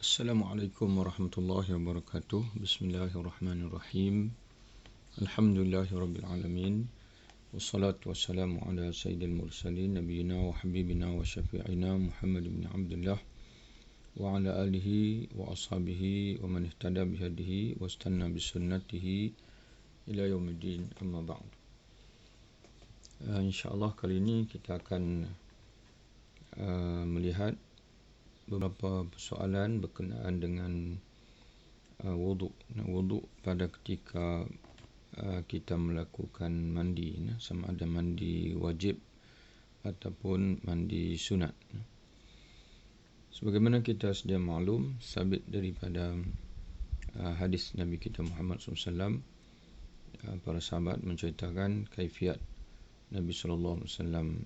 Assalamualaikum warahmatullahi wabarakatuh. Bismillahirrahmanirrahim. Alhamdulillahirabbil alamin. Wassalatu wassalamu ala sayyidil mursalin nabiyina wa habibina wa syafi'ina Muhammad bin Abdullah wa ala alihi wa ashabihi wa man ihtada bihadihi wa istanna bisunnatihi ila yaumiddin, amma ba'd. InsyaAllah kali ini kita akan melihat beberapa persoalan berkenaan dengan wuduk pada ketika kita melakukan mandi, sama ada mandi wajib ataupun mandi sunat. Sebagaimana kita sedia maklum, sabit daripada hadis Nabi kita Muhammad SAW, para sahabat menceritakan kaifiat Nabi SAW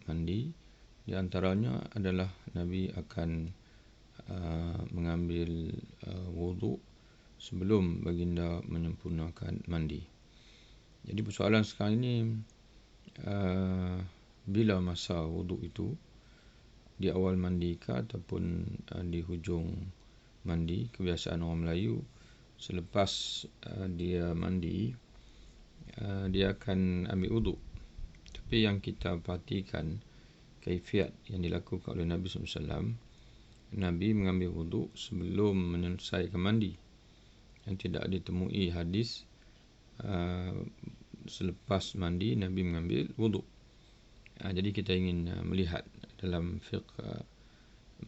mandi. Di antaranya adalah Nabi akan mengambil wuduk sebelum baginda menyempurnakan mandi. Jadi persoalan sekarang ini, bila masa wuduk itu, di awal mandi ke ataupun di hujung mandi. Kebiasaan orang Melayu, selepas dia mandi, dia akan ambil wuduk. Tapi yang kita perhatikan kaifiat yang dilakukan oleh Nabi SAW, Nabi mengambil wuduk sebelum menyelesaikan mandi, yang tidak ditemui hadis selepas mandi Nabi mengambil wuduk. Jadi kita ingin melihat dalam fiqh,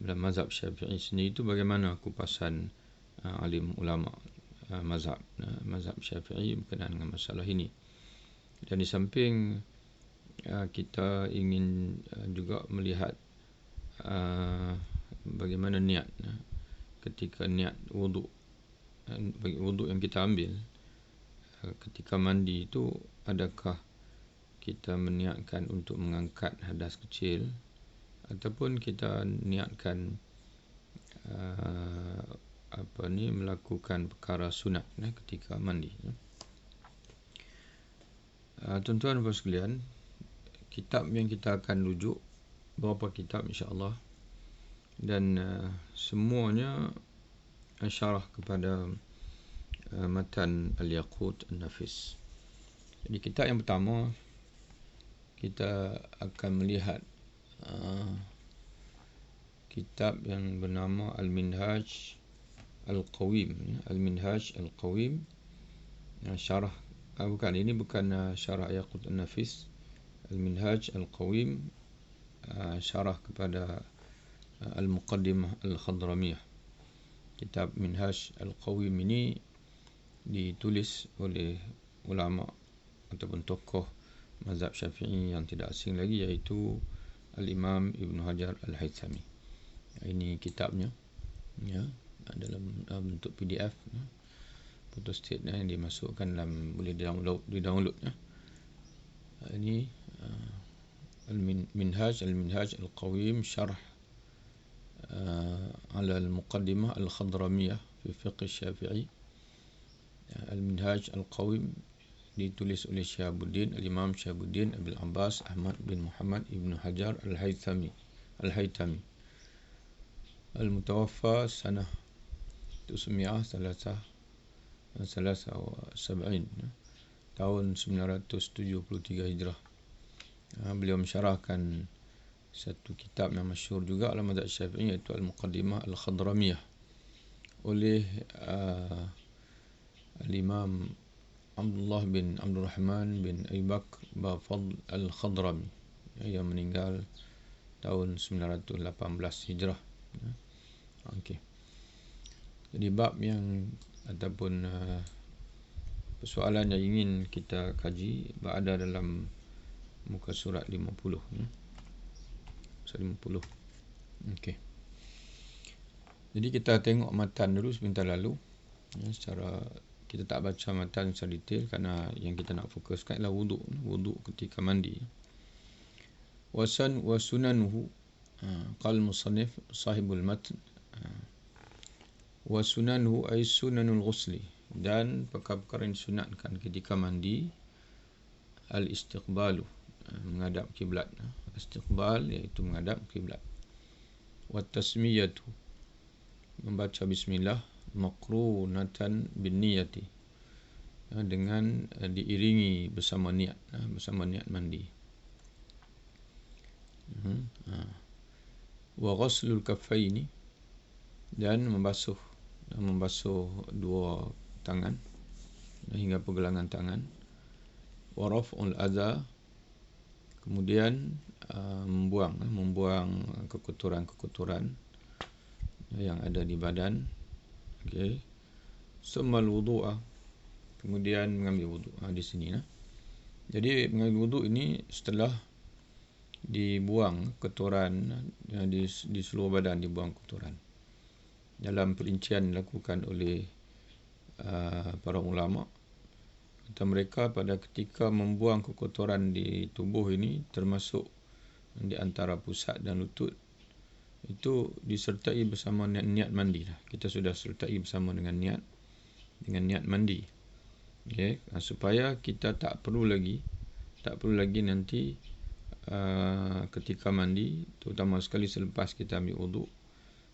dalam mazhab Syafi'i sendiri itu bagaimana kupasan alim ulama mazhab Syafi'i berkenaan dengan masalah ini. Dan di samping kita ingin juga melihat bagaimana niat ketika niat wuduk yang kita ambil ketika mandi itu, adakah kita meniatkan untuk mengangkat hadas kecil ataupun kita niatkan melakukan perkara sunat ketika mandi. Tuan-tuan dan puan sekalian, kitab yang kita akan rujuk beberapa kitab insya-Allah, dan semuanya syarah kepada matan Al-Yaqut An-Nafis. Jadi kitab yang pertama kita akan melihat kitab yang bernama Al-Minhaj Al-Qawim. Al-Minhaj Al-Qawim, syarah ini bukan syarah Yaqut An-Nafis. Al-Minhaj Al-Qawim, syarah kepada Al-Muqaddimah Al-Khadramiyah. Kitab Minhaj Al-Qawim ini ditulis oleh ulama ataupun tokoh mazhab Syafi'i yang tidak asing lagi, iaitu Al-Imam Ibn Hajar Al-Haythami. Ini kitabnya, dalam bentuk PDF, photostat yang dimasukkan dalam, boleh di-download. Ini Al-Minhaj Al-Qawim, syarh على المقدمة الخضرمية في فقه الشافعي. المنهاج القويم ditulis oleh Syihabuddin, Al-Imam Syihabuddin Abil Abbas Ahmad bin Muhammad Ibn Hajar Al-Haythami Al-Mutawaffa sanah 973, tahun 973 Hijrah. Beliau mensyarahkan satu kitab yang masyhur juga dalam mazhab Syafi'i, iaitu Al-Muqaddimah Al-Khadramiyah oleh Al-Imam Abdullah bin Abdul Rahman bin Abi Bakr Bafadl Al-Khadrami, yang meninggal tahun 918 Hijrah. Okey. Jadi bab yang ataupun persoalan yang ingin kita kaji berada dalam muka surat 50. Okey. Jadi kita tengok matan dulu sebentar lalu. Secara kita tak baca matan secara detail kerana yang kita nak fokuskan adalah wuduk ketika mandi. Wasunanuhu, qal musannif sahibul matn, wasunanuhu ay sunanul ghusli, dan perkara-perkara yang disunatkan ketika mandi, al-istiqbalu, menghadap kiblat. Istiqbal iaitu menghadap kiblat. Wa tasmiyatu, membaca bismillah maqrunatan bin niyati, dengan diiringi bersama niat mandi. Wa ghaslul kaffaini, dan membasuh dua tangan hingga pergelangan tangan. Wa raf'ul adza, kemudian membuang kekotoran yang ada di badan. Okey. Summal wudu'a, kemudian mengambil wudu. Di sini Jadi mengambil wudu ini setelah dibuang kotoran di seluruh badan, dibuang kotoran. Dalam perincian dilakukan oleh para ulama, kata mereka pada ketika membuang kekotoran di tubuh ini, termasuk di antara pusat dan lutut, itu disertai bersama niat mandi. Kita sudah sertai bersama dengan niat mandi. Okay. Supaya kita tak perlu lagi nanti ketika mandi, terutama sekali selepas kita ambil wuduk,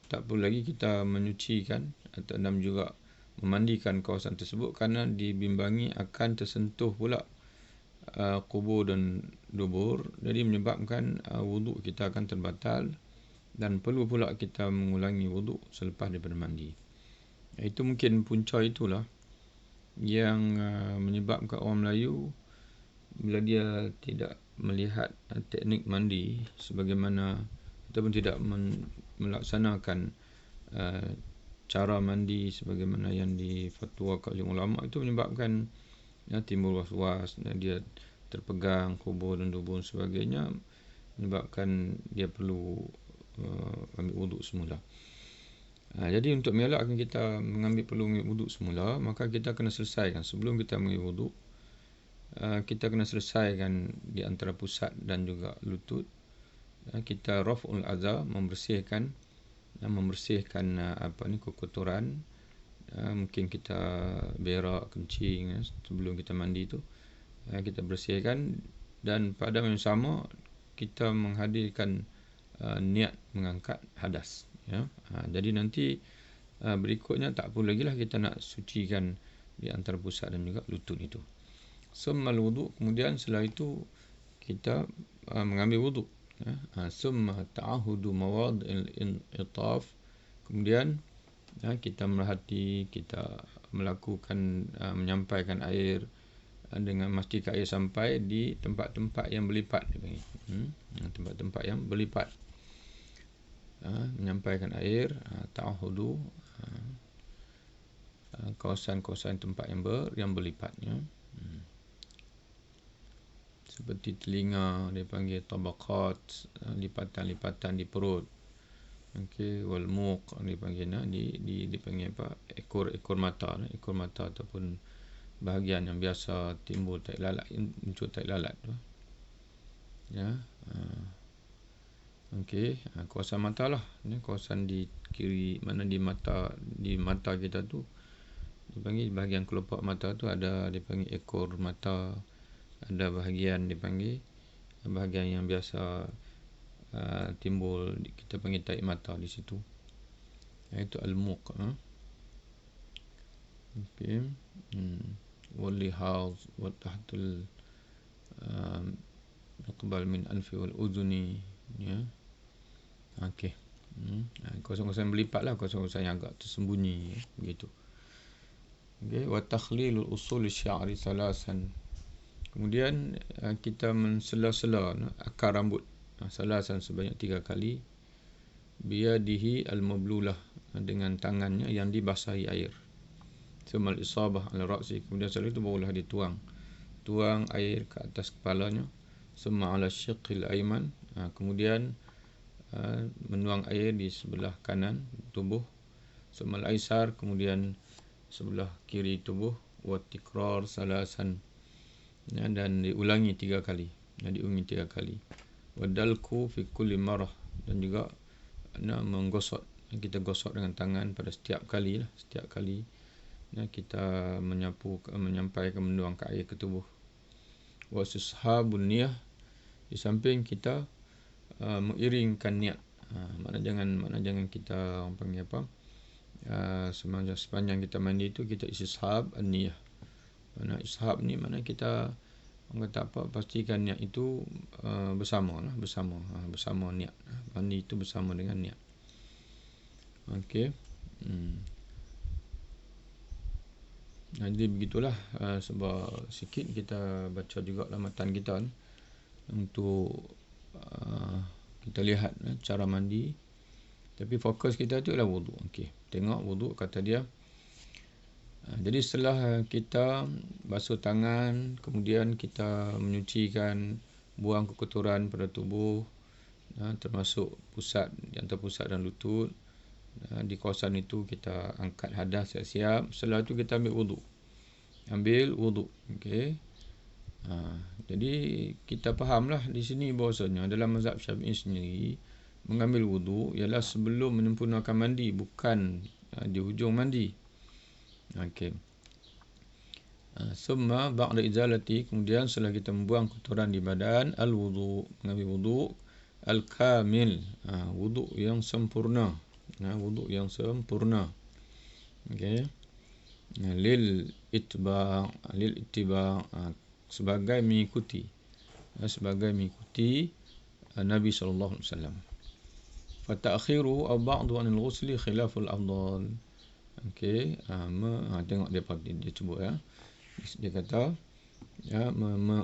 tak perlu lagi kita menyucikan dan juga memandikan kawasan tersebut, kerana dibimbangi akan tersentuh pula kubur dan dubur. Jadi menyebabkan wuduk kita akan terbatal dan perlu pula kita mengulangi wuduk selepas daripada mandi. Itu mungkin punca itulah yang menyebabkan orang Melayu bila dia tidak melihat teknik mandi sebagaimana, ataupun tidak melaksanakan cara mandi sebagaimana yang difatwakan oleh ulama, itu menyebabkan timbul was-was, dia terpegang kubur dan dubur dan sebagainya, menyebabkan dia perlu ambil wuduk semula. Jadi untuk mengelakkan kita perlu mengambil wuduk semula, maka kita kena selesaikan sebelum kita mengambil wuduk. Kita kena selesaikan di antara pusat dan juga lutut. Kita raf'ul adza, membersihkan kekotoran. Mungkin kita berak, kencing sebelum kita mandi itu, kita bersihkan, dan pada masa yang sama kita menghadirkan niat mengangkat hadas. Jadi nanti berikutnya tak perlu lagi lah kita nak sucikan di antara pusat dan juga lutut itu. Summal wudu, kemudian setelah itu kita mengambil wudu. Summa ta'ahudu mawadil itaf, kemudian kita merhati, kita melakukan menyampaikan air dengan memastikan air sampai di tempat-tempat yang berlipat. Tempat-tempat yang berlipat, menyampaikan air, ta'ahudu, kawasan-kawasan tempat yang berlipat. Seperti telinga, dia panggil tabaqat, lipatan-lipatan di perut. Okey, wal muq dipanggil dipanggil apa? Ekor mata ataupun bahagian yang biasa timbul tahi lalat, muncul tahi lalat tu. Okey, kawasan mata lah, kawasan di kiri mana di mata kita tu dipanggil bahagian kelopak mata tu ada dipanggil ekor mata. Ada bahagian dipanggil bahagian yang biasa timbul, kita panggil tahi mata di situ, iaitu al-muq. Okey. Wal lihaz wa tahtul iqbal min anfi wal udhuni. Okey. Kawasan-kawasan berlipat lah, kawasan-kawasan yang agak tersembunyi, begitu. Okey. Wa takhlilul usul sya'ri salasan, kemudian kita mensela-sela akar rambut salasan sebanyak 3 kali. Biyadihi al-mablulah, dengan tangannya yang dibasahi air. Sumal isabah al-ra'si, kemudian setelah itu barulah tuang air ke atas kepalanya. Summa ala syiqil ayman, kemudian menuang air di sebelah kanan tubuh. Summa al-aisar, kemudian sebelah kiri tubuh. Wa tikrar salasan, dan diulangi 3 kali. Wadalku fi kulli marah, dan juga menggosok. Kita gosok dengan tangan pada setiap kali kita menyampaikan menuangkan air ke tubuh. Wasishabun niyah, di samping kita mengiringkan niat. Makna jangan kita panggil apa, sepanjang kita mandi itu kita istishab an-niyah. Mana ishab ni mana kita orang kata apa, pastikan niat itu bersama niat. Mandi itu bersama dengan niat. Okey. Jadi begitulah, sebab sikit kita baca juga matan kita ni, untuk kita lihat cara mandi. Tapi fokus kita tu adalah wuduk. Okey, tengok wuduk kata dia. Jadi setelah kita basuh tangan, kemudian kita menyucikan, buang kekotoran pada tubuh, termasuk pusat, di antara pusat dan lutut. Di kawasan itu kita angkat hadas siap-siap. Setelah itu kita ambil wuduk. Okey. Jadi kita fahamlah di sini bahawasanya dalam mazhab Syafi'i sendiri, mengambil wuduk ialah sebelum menyempurnakan mandi, bukan di hujung mandi. Okey. Summa ba'da izalati, kemudian setelah kita membuang kotoran di badan, al-wudu, mengambil wuduk al-kamil, wuduk yang sempurna. Wuduk yang sempurna. Okey. Lil ittiba, sebagai mengikuti Nabi sallallahu alaihi wasallam. Fa ta'khiru aw ba'du an al-ghusli khilaful afdal. Okey, tengok dia sebut ya. Dia kata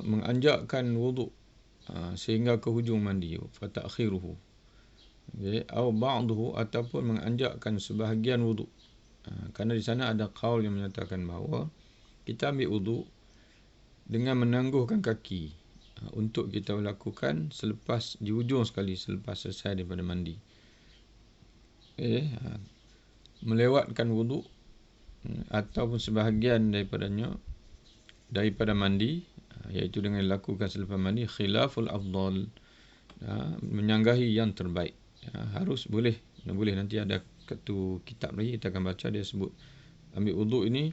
menganjakkan wuduk sehingga ke hujung mandi, fa ta'khiruhu. Okey, aw ba'dahu, ataupun menganjakkan sebahagian wuduk. Kerana di sana ada qaul yang menyatakan bahawa kita ambil wuduk dengan menangguhkan kaki untuk kita lakukan selepas di hujung sekali, selepas selesai daripada mandi. Melewatkan wuduk ataupun sebahagian daripada mandi, iaitu dengan dilakukan selepas mandi, khilaful afdal, menyanggahi yang terbaik. Harus boleh nanti ada satu kitab lagi kita akan baca, dia sebut ambil wuduk ini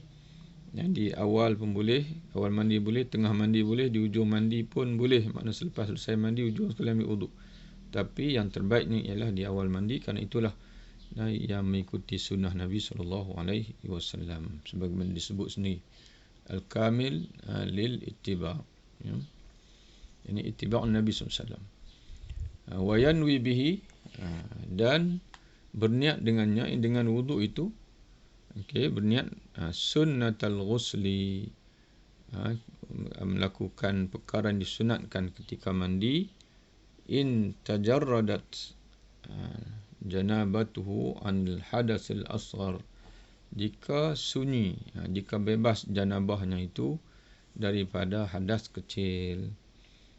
di awal pun boleh, awal mandi boleh, tengah mandi boleh, di hujung mandi pun boleh. Maknanya selepas selesai mandi, hujung sekali ambil wuduk. Tapi yang terbaik ni ialah di awal mandi, kerana itulah yang mengikuti sunnah Nabi SAW, sebagaimana disebut sini al-kamil lil ittiba, ini ittiba' Nabi SAW. Wa yanwi bihi, dan berniat dengannya, dengan wuduk itu. Okey, berniat sunnatal ghusli, melakukan perkara yang disunatkan ketika mandi. In tajarradat janabatuhu anil hadasil asghar, jika sunyi, jika bebas janabahnya itu daripada hadas kecil.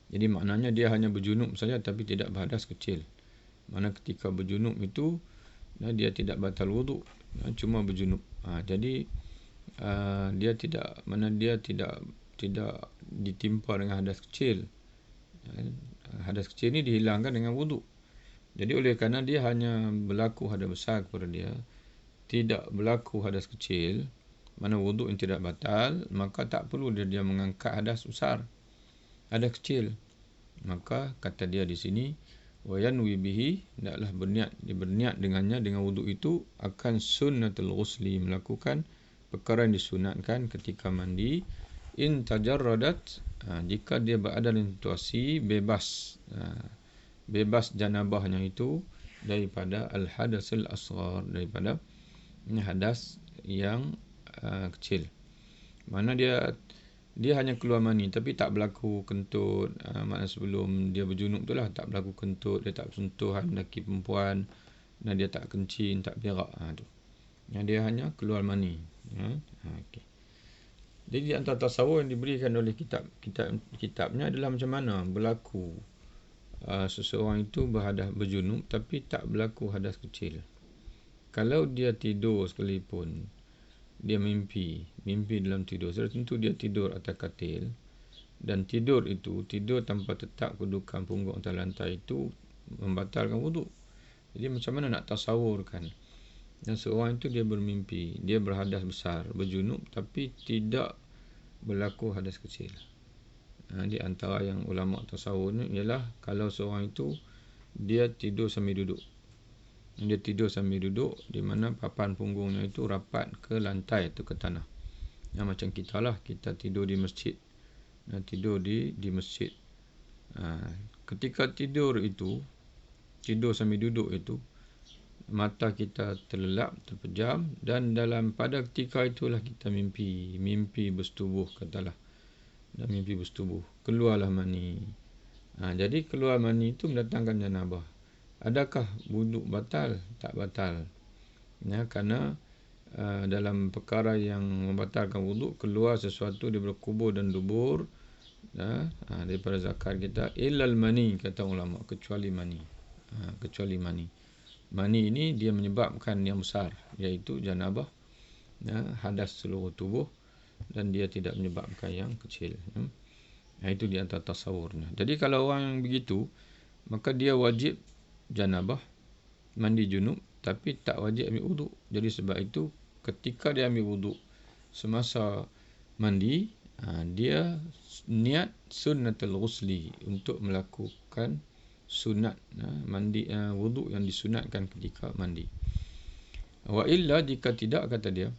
Jadi maknanya dia hanya berjunub saja tapi tidak berhadas kecil. Mana ketika berjunub itu dia tidak batal wuduk, cuma berjunub. Jadi dia tidak ditimpa dengan hadas kecil. Hadas kecil ni dihilangkan dengan wuduk. Jadi oleh kerana dia hanya berlaku hadas besar kepada dia, tidak berlaku hadas kecil, mana wuduk yang tidak batal, maka tak perlu dia mengangkat hadas besar, hadas kecil. Maka kata dia di sini, wa yanwi bihi, hendaklah berniat dengannya, dengan wuduk itu, akan sunnatul ghusli, melakukan perkara yang disunatkan ketika mandi. In tajarradat, jika dia berada dalam situasi bebas janabahnya itu daripada al-hadasil asghar, daripada hadas yang kecil. Mana dia hanya keluar mani tapi tak berlaku kentut. Maknanya sebelum dia berjunub tu lah, tak berlaku kentut, dia tak sentuhan lelaki perempuan, dan dia tak kencing, tak berak, tu. Dia hanya keluar mani. Okey. Jadi di antara tasawur yang diberikan oleh kitabnya adalah macam mana berlaku seseorang itu berjunub tapi tak berlaku hadas kecil. Kalau dia tidur sekalipun, dia mimpi dalam tidur, sudah tentu dia tidur atas katil, dan tidur tanpa tetap kedudukan punggung atas lantai itu membatalkan wuduk. Jadi macam mana nak tasawurkan? Dan seorang itu dia bermimpi, dia berhadas besar, berjunub tapi tidak berlaku hadas kecil. Di antara yang ulama tasawur ni ialah kalau seorang itu dia tidur sambil duduk. Dia tidur sambil duduk, di mana papan punggungnya itu rapat ke lantai atau ke tanah. Macam kita lah, kita tidur di masjid. Tidur di masjid. Ketika tidur sambil duduk itu, mata kita terlelap, terpejam, dan pada ketika itulah kita mimpi bersetubuh, katalah. Dan mimpi bersetubuh, keluarlah mani. Jadi keluar mani itu mendatangkan janabah. Adakah wuduk batal? Tak batal. Kerana dalam perkara yang membatalkan wuduk, keluar sesuatu daripada kubur dan dubur, daripada zakar kita, illal mani, kata ulama, kecuali mani. Kecuali mani. Mani ini dia menyebabkan yang besar, iaitu janabah, hadas seluruh tubuh, dan dia tidak menyebabkan yang kecil. Itu di antara tasawurnya. Jadi kalau orang yang begitu, maka dia wajib janabah, mandi junub, tapi tak wajib ambil wuduk. Jadi sebab itu ketika dia ambil wuduk semasa mandi, dia niat sunnatul ghusli, untuk melakukan sunat mandi, wuduk yang disunatkan ketika mandi. Wa illa, jika tidak, kata dia,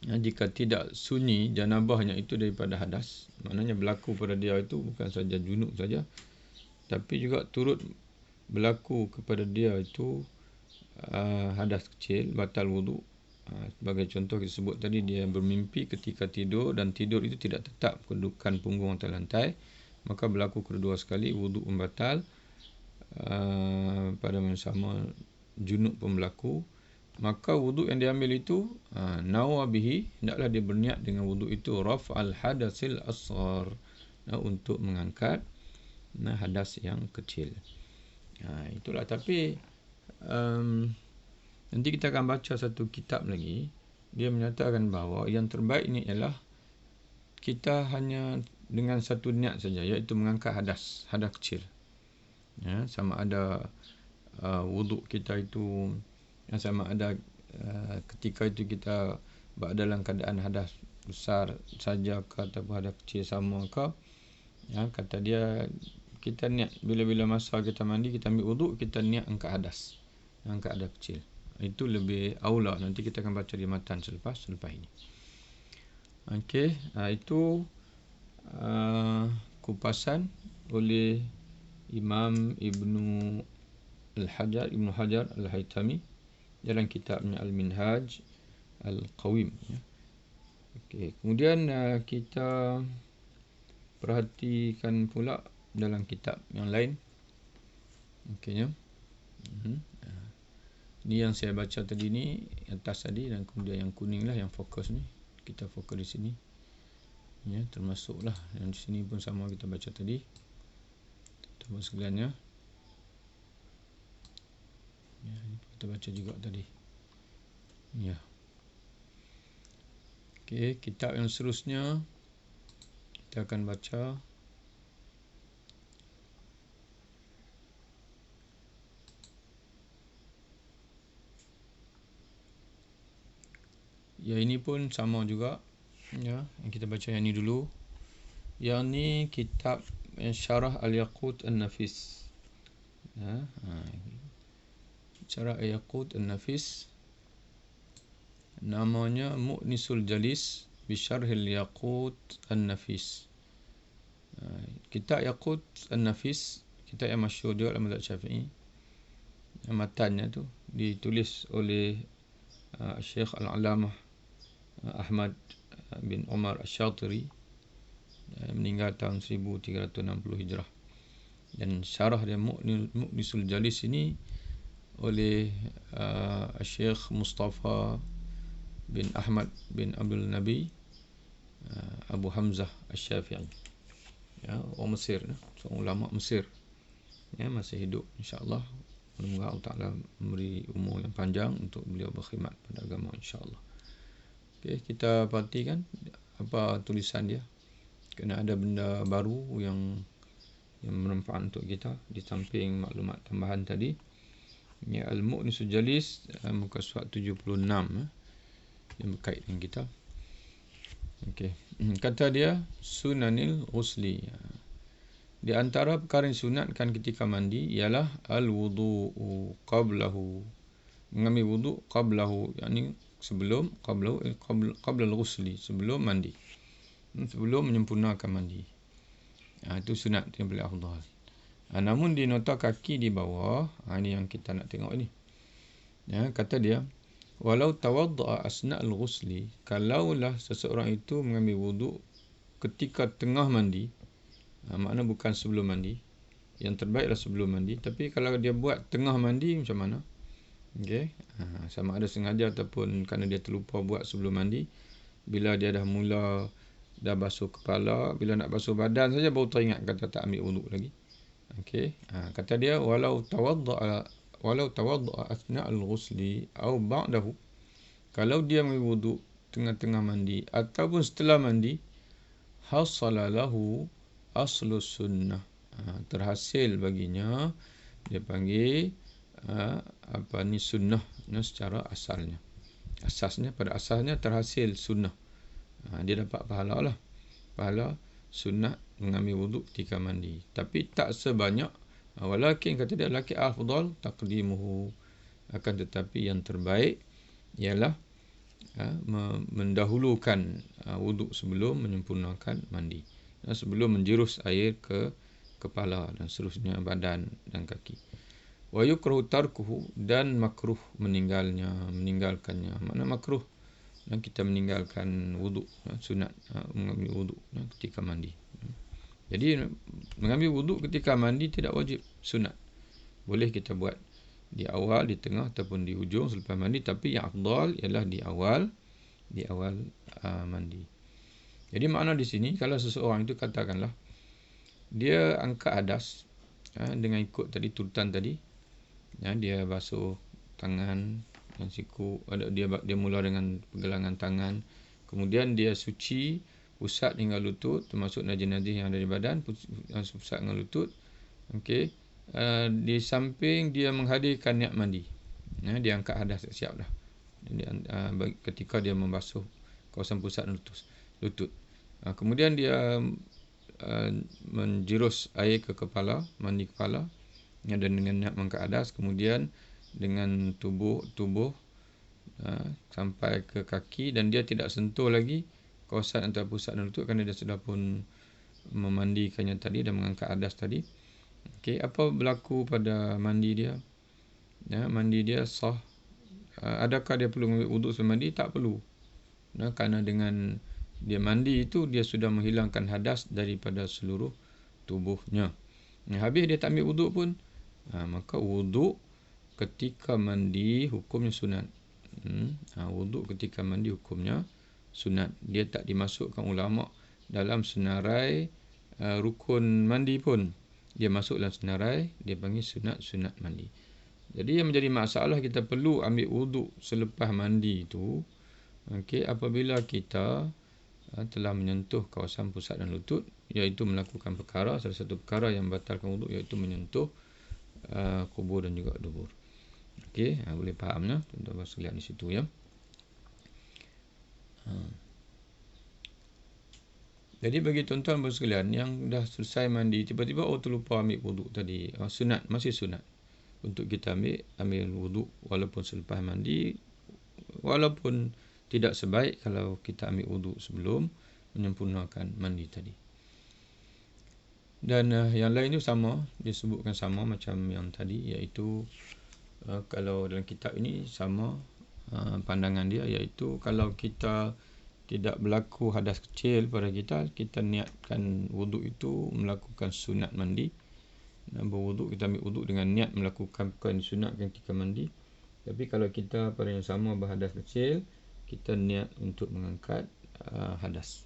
jika tidak sunyi janabahnya itu daripada hadas, maknanya berlaku pada dia itu bukan saja junub saja, tapi juga turut berlaku kepada dia itu hadas kecil, batal wuduk. Sebagai contoh kita sebut tadi, dia bermimpi ketika tidur, dan tidur itu tidak tetap kedudukan punggung atas lantai, maka berlaku kedua sekali, wuduk membatal. Pada masa sama junub pun berlaku. Maka wuduk yang diambil itu, nawa bihi, hendaklah dia berniat dengan wuduk itu raf'al hadasil asghar, untuk mengangkat hadas yang kecil. Itulah. Tapi nanti kita akan baca satu kitab lagi, dia menyatakan bahawa yang terbaik ini ialah kita hanya dengan satu niat saja, iaitu mengangkat hadas kecil. Sama ada wuduk kita itu, sama ada ketika itu kita dalam keadaan hadas besar saja ke ataupun hadas kecil sama ke. Kata dia, kita niat bila-bila masa kita mandi, kita ambil wuduk, kita niat angkat hadas kecil. Itu lebih aula. Nanti kita akan baca di matan selepas ini. Okey, itu kupasan oleh Imam Ibnu Hajar Al-Haytami dalam kitabnya Al-Minhaj Al-Qawim. Okey, kemudian kita perhatikan pula dalam kitab yang lain. Okey, Ini yang saya baca tadi ni, atas tadi, dan kemudian yang kuning lah yang fokus ni. Kita fokus di sini. Termasuklah yang di sini pun sama kita baca tadi. Teman sekalian kita baca juga tadi. Okey, kitab yang seterusnya kita akan baca ini pun sama juga. Yang kita baca yang ni dulu. Yang ni kitab Syarah Al-Yaqut An-Nafis. Syarah Al-Yaqut An-Nafis, namanya Mu'nisul Jalis bi Syarhil Yaqut An-Nafis. Kitab Yaqut An-Nafis, kitab yang masyhur juga dalam mazhab Syafi'i. Matannya tu ditulis oleh Syekh Al-Alamah Ahmad bin Umar Asy-Syatiri, meninggal tahun 1360 Hijrah. Dan syarah dia Mu'nisul Jalis ini oleh Syekh Mustafa bin Ahmad bin Abdul Nabi Abu Hamzah Asy-Syafi'i, orang Mesir, seorang ulama Mesir, masih hidup, insya-Allah. Semoga Allah Ta'ala memberi umur yang panjang untuk beliau berkhidmat pada agama, insya-Allah. Okey, kita perhatikan apa tulisan dia. Kena ada benda baru yang bermanfaat untuk kita di samping maklumat tambahan tadi. Ini Al-Mu'nisul Jalis, muka surat 76, yang berkait dengan kita. Okey, kata dia sunanil ghusli. Di antara perkara yang sunatkan ketika mandi ialah al-wudu'u qablahu mengambil wuduk qablahu, yakni sebelum qablahu qabla al-ghusli, sebelum mandi, sebelum menyempurnakan mandi. Itu sunat yang paling afdal. Namun di nota kaki di bawah, ini yang kita nak tengok ni. Kata dia, walau tawadda'a asna' al-ghusli, kalaulah seseorang itu mengambil wuduk ketika tengah mandi, makna bukan sebelum mandi. Yang terbaiklah sebelum mandi. Tapi kalau dia buat tengah mandi, macam mana? Okay. Sama ada sengaja ataupun kerana dia terlupa buat sebelum mandi. Bila dia dah mula, dah basuh kepala, bila nak basuh badan saja baru teringat kata tak ambil wuduk lagi. Okay. Kata dia, walau tawadda'a asna' al-ghusli au ba'dahu, kalau dia ambil wuduk tengah-tengah mandi ataupun setelah mandi, hasala lahu aslu sunnah, terhasil baginya, dia panggil sunnah secara asalnya. Asasnya, pada asasnya terhasil sunnah. Dia dapat pahala lah. Pahala sunnah mengambil wuduk ketika mandi. Tapi tak sebanyak. Walakin kata dia, laki afdal taqdimuhu. Akan tetapi yang terbaik ialah mendahulukan wuduk sebelum menyempurnakan mandi. Sebelum menjurus air ke kepala dan seterusnya badan dan kaki. Wa yukrahu tarkuhu, dan makruh meninggalkannya. Makna makruh, dan kita meninggalkan wuduk, sunat mengambil wuduk ketika mandi. Jadi mengambil wuduk ketika mandi tidak wajib, sunat. Boleh kita buat di awal, di tengah ataupun di hujung selepas mandi, tapi yang afdal ialah di awal mandi. Jadi makna di sini, kalau seseorang itu katakanlah dia angkat hadas dengan ikut tadi turutan tadi, dia basuh tangan dan siku, dia mula dengan pergelangan tangan, kemudian dia suci pusat hingga lutut, termasuk najis-najis yang ada di badan, pusat hingga lutut. Okey. Di samping dia menghadirkan niat mandi. Dia angkat hadas, siap dah. Ketika dia membasuh kawasan pusat dan lutut. Kemudian dia menjurus air ke kepala, mandi kepala, dan dengan niat mengangkat hadas, kemudian dengan tubuh sampai ke kaki, dan dia tidak sentuh lagi kawasan antara pusat dan lutut kerana dia sudah pun memandikannya tadi dan mengangkat hadas tadi. Okey, apa berlaku pada mandi dia? Mandi dia sah. Adakah dia perlu ambil wuduk sebelum mandi? Tak perlu. Kerana dengan dia mandi itu, dia sudah menghilangkan hadas daripada seluruh tubuhnya. Habis dia tak ambil wuduk pun, maka wuduk ketika mandi hukumnya sunat. Wuduk ketika mandi hukumnya sunat. Dia tak dimasukkan ulama dalam senarai rukun mandi pun. Dia masuk dalam senarai, dia panggil sunat mandi. Jadi yang menjadi masalah, kita perlu ambil wuduk selepas mandi itu, apabila kita telah menyentuh kawasan pusat dan lutut, iaitu melakukan perkara, salah satu perkara yang membatalkan wuduk iaitu menyentuh kubur dan juga dubur. Boleh fahamnya tuan-tuan sekalian di situ ya. Jadi bagi tuan-tuan sekalian yang dah selesai mandi, tiba-tiba terlupa ambil wuduk tadi, sunat, masih sunat untuk kita ambil wuduk walaupun selepas mandi, walaupun tidak sebaik kalau kita ambil wuduk sebelum menyempurnakan mandi tadi. Dan yang lain itu sama, disebutkan sama macam yang tadi, iaitu kalau dalam kitab ini sama pandangan dia, iaitu kalau kita tidak berlaku hadas kecil pada kita, kita niatkan wuduk itu melakukan sunat mandi. Berwuduk, kita ambil wuduk dengan niat melakukan perkara yang disunatkan ketika mandi. Tapi kalau kita pada yang sama berhadas kecil, kita niat untuk mengangkat hadas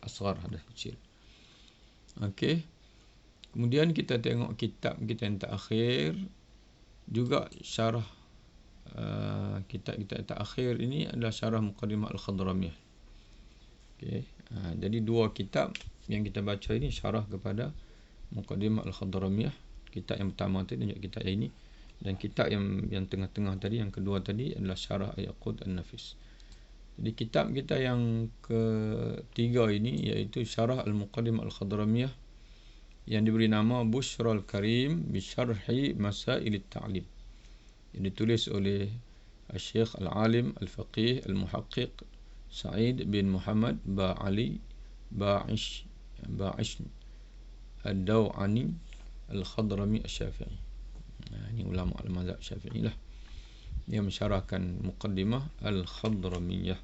asghar, hadas kecil. Kemudian kita tengok kitab kita yang terakhir, juga syarah kitab kita terakhir ini adalah syarah Muqaddimah Al-Khadramiyah. Jadi dua kitab yang kita baca ini syarah kepada Muqaddimah Al-Khadramiyah, kitab yang pertama tadi dan juga kitab yang ini, dan kitab yang tengah-tengah tadi, yang kedua tadi adalah syarah Yaqut An-Nafis. Jadi kitab kita yang ketiga ini iaitu syarah Al-Muqaddimah Al-Khadramiyah yang diberi nama Bushral Karim bi Syarhi Masail At-Ta'lim. yang ditulis oleh Syekh Al-Alim Al-Faqih Al-Muhaqqiq Sa'id bin Muhammad Ba'ali Ba'ish Ad-Daw'ani Al-Khadrami Asy-Syafi'i. Ini ulama al-mazhab Syafi'i lah. Dia mensyarahkan Muqaddimah Al-Khadramiyah.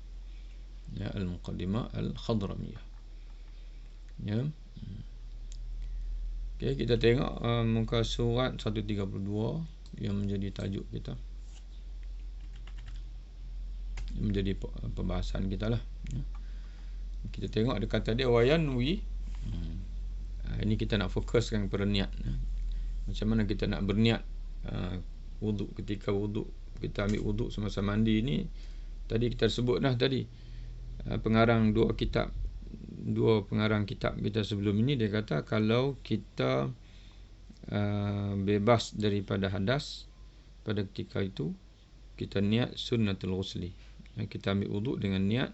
Ya, Al-Muqaddimah Al-Khadramiyah. Ya. Okey, kita tengok muka surat 132 yang menjadi tajuk kita. Yang menjadi pembahasan kita lah. Ya. Kita tengok ada kata dia wayanwi. Ini kita nak fokuskan kepada niat. Macam mana kita nak berniat wuduk, ketika wuduk, kita ambil wuduk semasa mandi ni. Tadi kita sebut dah tadi. Pengarang dua pengarang kitab kita sebelum ini, dia kata kalau kita bebas daripada hadas pada ketika itu, kita niat sunnatul ghusli. Kita ambil wuduk dengan niat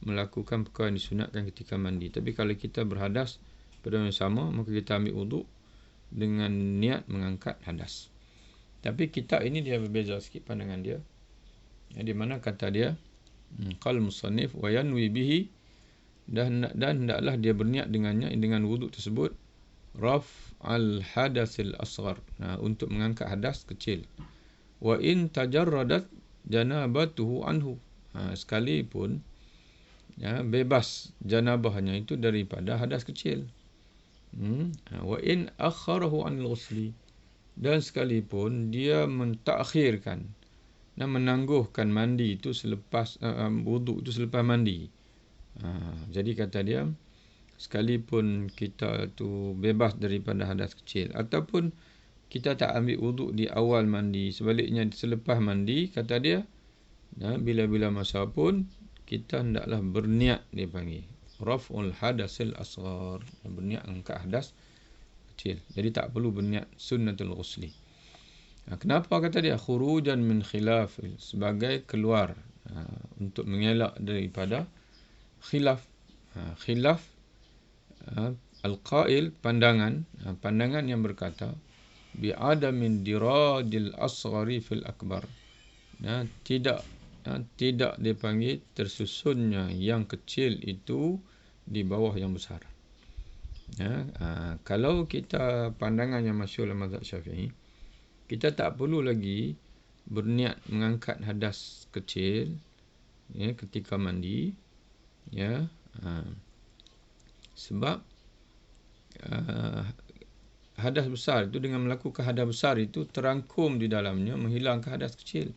melakukan perkara yang disunatkan ketika mandi. Tapi kalau kita berhadas pada yang sama, maka kita ambil wuduk dengan niat mengangkat hadas. Tapi kitab ini dia berbeza sikit pandangan dia. Di mana kata dia qal musannif wa yanwi bihi, dan hendaklah dia berniat dengannya, dengan wuduk tersebut, raf al hadasil asghar, untuk mengangkat hadas kecil. Wa in tajarradat janabatuhu anhu, sekalipun bebas janabahnya itu daripada hadas kecil. Wa in akharahu anil ghusli, dan sekalipun dia mentakhirkan dan menangguhkan mandi itu selepas wuduk itu selepas mandi. Jadi kata dia, sekalipun kita tu bebas daripada hadas kecil, ataupun kita tak ambil wuduk di awal mandi, sebaliknya selepas mandi, kata dia, bila-bila masa pun kita hendaklah berniat, dia panggil raf'ul hadasil asghar, berniat angkat hadas kecil. Jadi tak perlu berniat sunnatul ghusli. Kenapa kata dia khurujan min khilaf, sebagai keluar untuk mengelak daripada khilaf. Khilaf al-qail, pandangan yang berkata bi adamin dirajil asghari fil akbar, tidak dipanggil tersusunnya yang kecil itu di bawah yang besar. Kalau kita pandangan yang masyhur dalam mazhab Syafi'i, kita tak perlu lagi berniat mengangkat hadas kecil ketika mandi, sebab hadas besar itu, dengan melakukan hadas besar itu terangkum di dalamnya menghilangkan hadas kecil.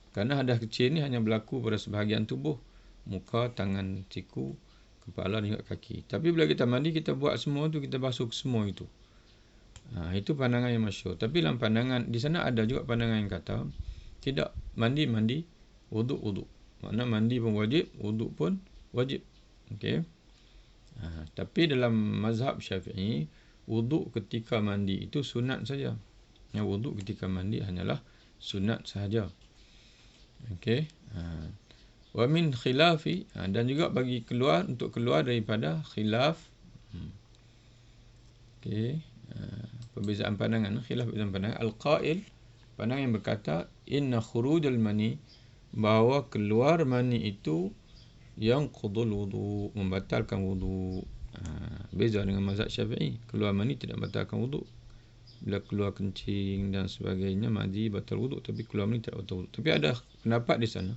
Kerana hadas kecil ni hanya berlaku pada sebahagian tubuh, muka, tangan, siku, kepala dan juga kaki. Tapi bila kita mandi, kita buat semua tu, kita basuh semua itu. Itu pandangan yang masyhur. Tapi dalam pandangan di sana ada juga pandangan yang kata tidak, mandi, wuduk. Makna mandi pun wajib, wuduk pun wajib. Okey. Tapi dalam mazhab Syafi'i, wuduk ketika mandi itu sunat saja. Wuduk ketika mandi hanyalah sunat sahaja. Okey. Wa min khilafi, dan juga bagi keluar, untuk keluar daripada khilaf. Okey. Perbezaan pandangan, khilaf perbezaan pandangan. Al-qail, pandangan yang berkata inna khurujal mani, bahawa keluar mani itu yang qudul wudu, membatalkan wudu. Beza dengan mazhab Syafi'i, keluar mani tidak membatalkan wudu. Bila keluar kencing dan sebagainya, mandi batal wuduk, tapi keluar mani tidak batal wuduk. Tapi ada pendapat di sana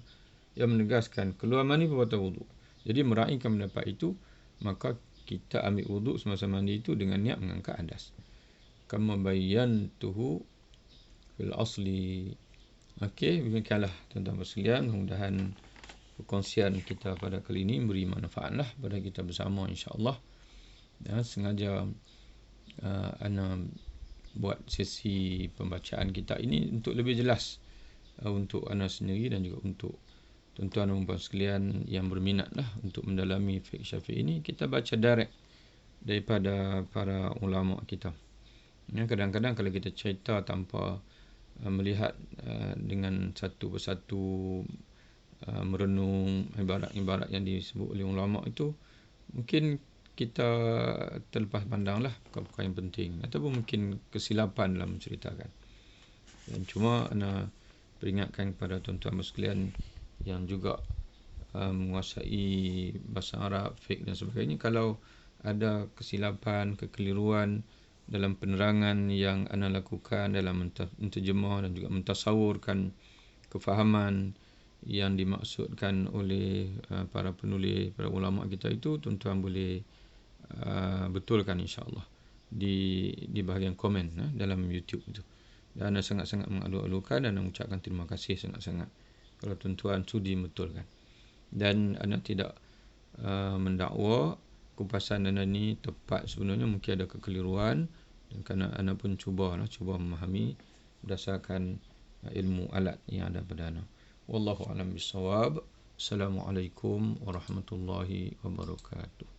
yang menegaskan keluar mani pun batal wuduk. Jadi meraihkan pendapat itu, maka kita ambil wuduk semasa mandi itu dengan niat mengangkat hadas. Kama bayyantuhu fil asli. Okey, demikianlah tuan-tuan sekalian. Mudah-mudahan perkongsian kita pada kali ini beri manfaatlah pada kita bersama, insya-Allah. Dan sengaja ana buat sesi pembacaan kita ini untuk lebih jelas untuk ana sendiri dan juga untuk tuan-tuan dan puan sekalian yang berminat lah untuk mendalami fiqh Syafi'i ini. Kita baca direct daripada para ulama kita. Kadang-kadang kalau kita cerita tanpa melihat dengan satu persatu, merenung ibarat-ibarat yang disebut oleh ulama itu, mungkin kita terlepas pandanglah perkara yang penting, ataupun mungkin kesilapan dalam menceritakan. Dan cuma ana peringatkan kepada tuan-tuan sekalian yang juga menguasai bahasa Arab, fiqh dan sebagainya, kalau ada kesilapan, kekeliruan dalam penerangan yang anda lakukan dalam menterjemah dan juga mentasawurkan kefahaman yang dimaksudkan oleh para penulis, para ulama kita itu, tuan-tuan boleh betulkan insya-Allah di bahagian komen dalam YouTube itu. Dan anda sangat-sangat mengalu-alukan dan mengucapkan terima kasih sangat-sangat kalau tuan-tuan sudi betulkan. Dan anda tidak mendakwa kupasan anda ni tepat, sebenarnya mungkin ada kekeliruan, dan kerana anda pun cuba memahami berdasarkan ilmu alat yang ada pada anda. Wallahu a'lam bissawab. Assalamualaikum warahmatullahi wabarakatuh.